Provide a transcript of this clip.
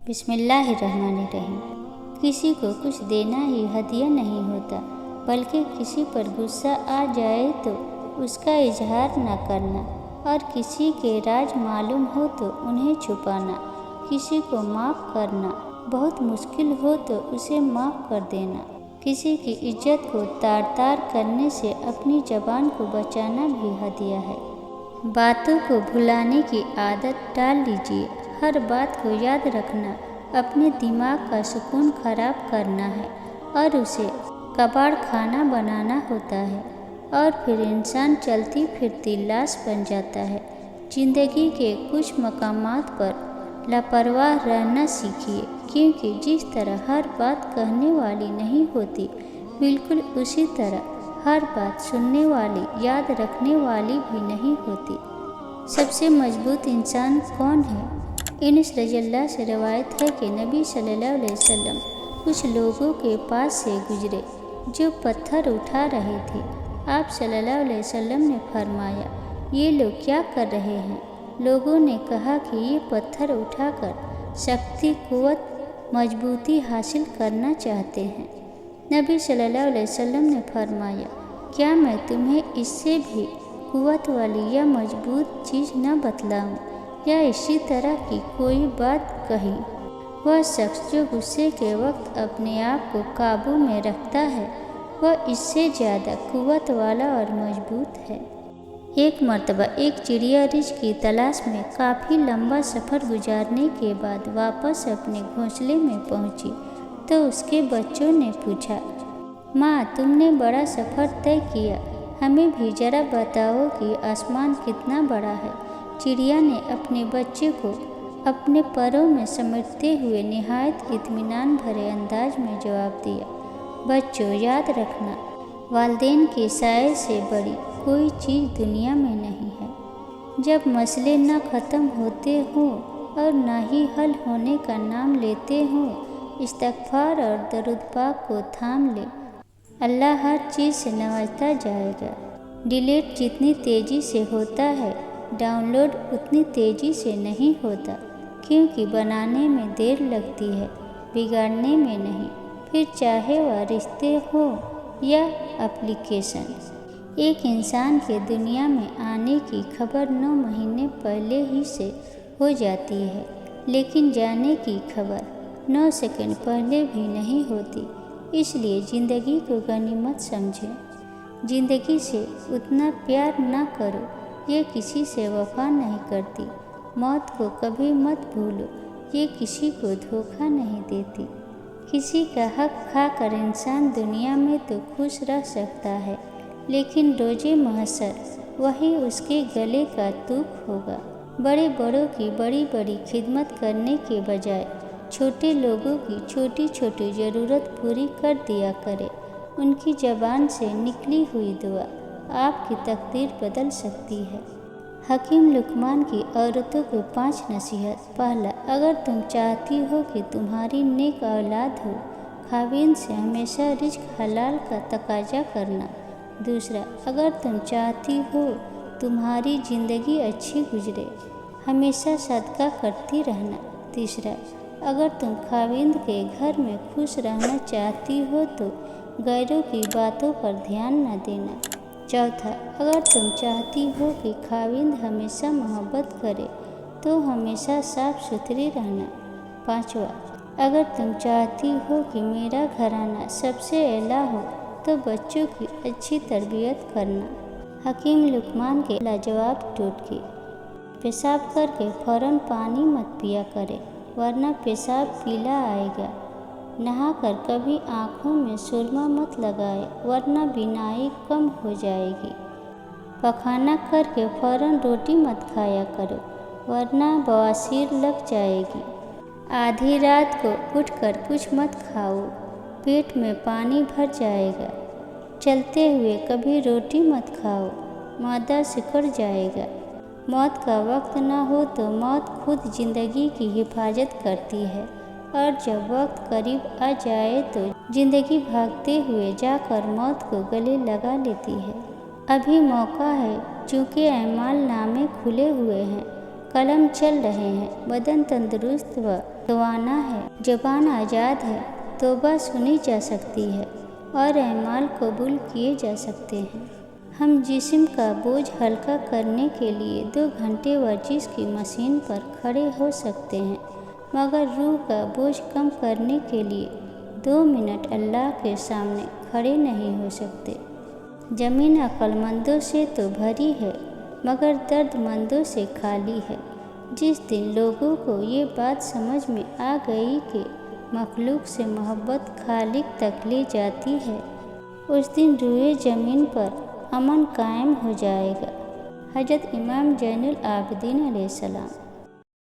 بسم اللہ الرحمن الرحیم۔ کسی کو کچھ دینا ہی ہدیہ نہیں ہوتا، بلکہ کسی پر غصہ آ جائے تو اس کا اظہار نہ کرنا، اور کسی کے راز معلوم ہو تو انہیں چھپانا، کسی کو معاف کرنا بہت مشکل ہو تو اسے معاف کر دینا، کسی کی عزت کو تار تار کرنے سے اپنی زبان کو بچانا بھی ہدیہ ہے۔ باتوں کو بھلانے کی عادت ڈال لیجیے۔ ہر بات کو یاد رکھنا اپنے دماغ کا سکون خراب کرنا ہے اور اسے کباڑ خانہ بنانا ہوتا ہے، اور پھر انسان چلتی پھرتی لاش بن جاتا ہے۔ زندگی کے کچھ مقامات پر لاپرواہ رہنا سیکھیے، کیونکہ جس طرح ہر بات کہنے والی نہیں ہوتی، بالکل اسی طرح ہر بات سننے والی، یاد رکھنے والی بھی نہیں ہوتی۔ سب سے مضبوط انسان کون ہے؟ انس رضی اللہ سے روایت ہے کہ نبی صلی اللہ علیہ وسلم کچھ لوگوں کے پاس سے گزرے جو پتھر اٹھا رہے تھے۔ آپ صلی اللہ علیہ وسلم نے فرمایا، یہ لوگ کیا کر رہے ہیں؟ لوگوں نے کہا کہ یہ پتھر اٹھا کر سختی، قوت، مضبوطی حاصل کرنا چاہتے ہیں۔ نبی صلی اللہ علیہ وسلم نے فرمایا، کیا میں تمہیں اس سے بھی قوت والی یا مضبوط چیز نہ بتلاؤں؟ یا اسی طرح کی کوئی بات کہی۔ وہ شخص جو غصے کے وقت اپنے آپ کو قابو میں رکھتا ہے، وہ اس سے زیادہ قوت والا اور مضبوط ہے۔ ایک مرتبہ ایک چڑیا رزق کی تلاش میں کافی لمبا سفر گزارنے کے بعد واپس اپنے گھونسلے میں پہنچی تو اس کے بچوں نے پوچھا، ماں، تم نے بڑا سفر طے کیا، ہمیں بھی ذرا بتاؤ کہ آسمان کتنا بڑا ہے۔ چڑیا نے اپنے بچے کو اپنے پروں میں سمیٹتے ہوئے نہایت اطمینان بھرے انداز میں جواب دیا، بچوں، یاد رکھنا، والدین کے سائے سے بڑی کوئی چیز دنیا میں نہیں ہے۔ جب مسئلے نہ ختم ہوتے ہوں اور نہ ہی حل ہونے کا نام لیتے ہوں، استغفار اور درود پاک کو تھام لے، اللہ ہر چیز سے نوازتا جائے گا۔ ڈیلیٹ جتنی تیزی سے ہوتا ہے، ڈاؤن لوڈ اتنی تیزی سے نہیں ہوتا، کیونکہ بنانے میں دیر لگتی ہے، بگاڑنے میں نہیں، پھر چاہے وہ رشتے ہوں یا اپلیکیشن۔ ایک انسان کے دنیا میں آنے کی خبر 9 مہینے پہلے ہی سے ہو جاتی ہے، لیکن جانے کی خبر 9 سیکنڈ پہلے بھی نہیں ہوتی۔ اس لیے زندگی کو غنیمت سمجھیں۔ زندگی سے اتنا پیار نہ کرو، یہ کسی سے وفا نہیں کرتی۔ موت کو کبھی مت بھولو، یہ کسی کو دھوکہ نہیں دیتی۔ کسی کا حق کھا کر انسان دنیا میں تو خوش رہ سکتا ہے، لیکن روز محشر وہی اس کے گلے کا توپ ہوگا۔ بڑے بڑوں کی بڑی بڑی خدمت کرنے کے بجائے چھوٹے لوگوں کی چھوٹی چھوٹی ضرورت پوری کر دیا کرے۔ ان کی زبان سے نکلی ہوئی دعا آپ کی تقدیر بدل سکتی ہے۔ حکیم لقمان کی عورتوں کو 5 نصیحت۔ پہلا، اگر تم چاہتی ہو کہ تمہاری نیک اولاد ہو، خاوند سے ہمیشہ رزق حلال کا تقاضا کرنا۔ دوسرا، اگر تم چاہتی ہو تمہاری زندگی اچھی گزرے، ہمیشہ صدقہ کرتی رہنا۔ تیسرا، اگر تم خاوند کے گھر میں خوش رہنا چاہتی ہو تو غیروں کی باتوں پر دھیان نہ دینا۔ چوتھا، اگر تم چاہتی ہو کہ خاوند ہمیشہ محبت کرے تو ہمیشہ صاف ستھری رہنا۔ پانچواں، اگر تم چاہتی ہو کہ میرا گھرانہ سب سے اعلیٰ ہو تو بچوں کی اچھی تربیت کرنا۔ حکیم لقمان کے لاجواب ٹوٹکے۔ پیشاب کر کے فوراً پانی مت پیا کرے، ورنہ پیشاب پیلا آئے گا۔ نہا کر کبھی آنکھوں میں سرما مت لگائے، ورنہ بینائی کم ہو جائے گی۔ پخانہ کر کے فوراً روٹی مت کھایا کرو، ورنہ بواسیر لگ جائے گی۔ آدھی رات کو اٹھ کر کچھ مت کھاؤ، پیٹ میں پانی بھر جائے گا۔ چلتے ہوئے کبھی روٹی مت کھاؤ، معدہ سکڑ جائے گا۔ موت کا وقت نہ ہو تو موت خود زندگی کی حفاظت کرتی ہے، اور جب وقت قریب آ جائے تو زندگی بھاگتے ہوئے جا کر موت کو گلے لگا لیتی ہے۔ ابھی موقع ہے، چونکہ اعمال نامے کھلے ہوئے ہیں، قلم چل رہے ہیں، بدن تندرست و توانا ہے، زبان آزاد ہے، توبہ سنی جا سکتی ہے اور اعمال قبول کیے جا سکتے ہیں۔ ہم جسم کا بوجھ ہلکا کرنے کے لیے 2 گھنٹے ورزش کی مشین پر کھڑے ہو سکتے ہیں، مگر روح کا بوجھ کم کرنے کے لیے 2 منٹ اللہ کے سامنے کھڑے نہیں ہو سکتے۔ زمین عقل مندوں سے تو بھری ہے مگر درد مندوں سے خالی ہے۔ جس دن لوگوں کو یہ بات سمجھ میں آ گئی کہ مخلوق سے محبت خالق تک لے جاتی ہے، اس دن روئے زمین پر امن قائم ہو جائے گا۔ حضرت امام زین العابدین علیہ السلام۔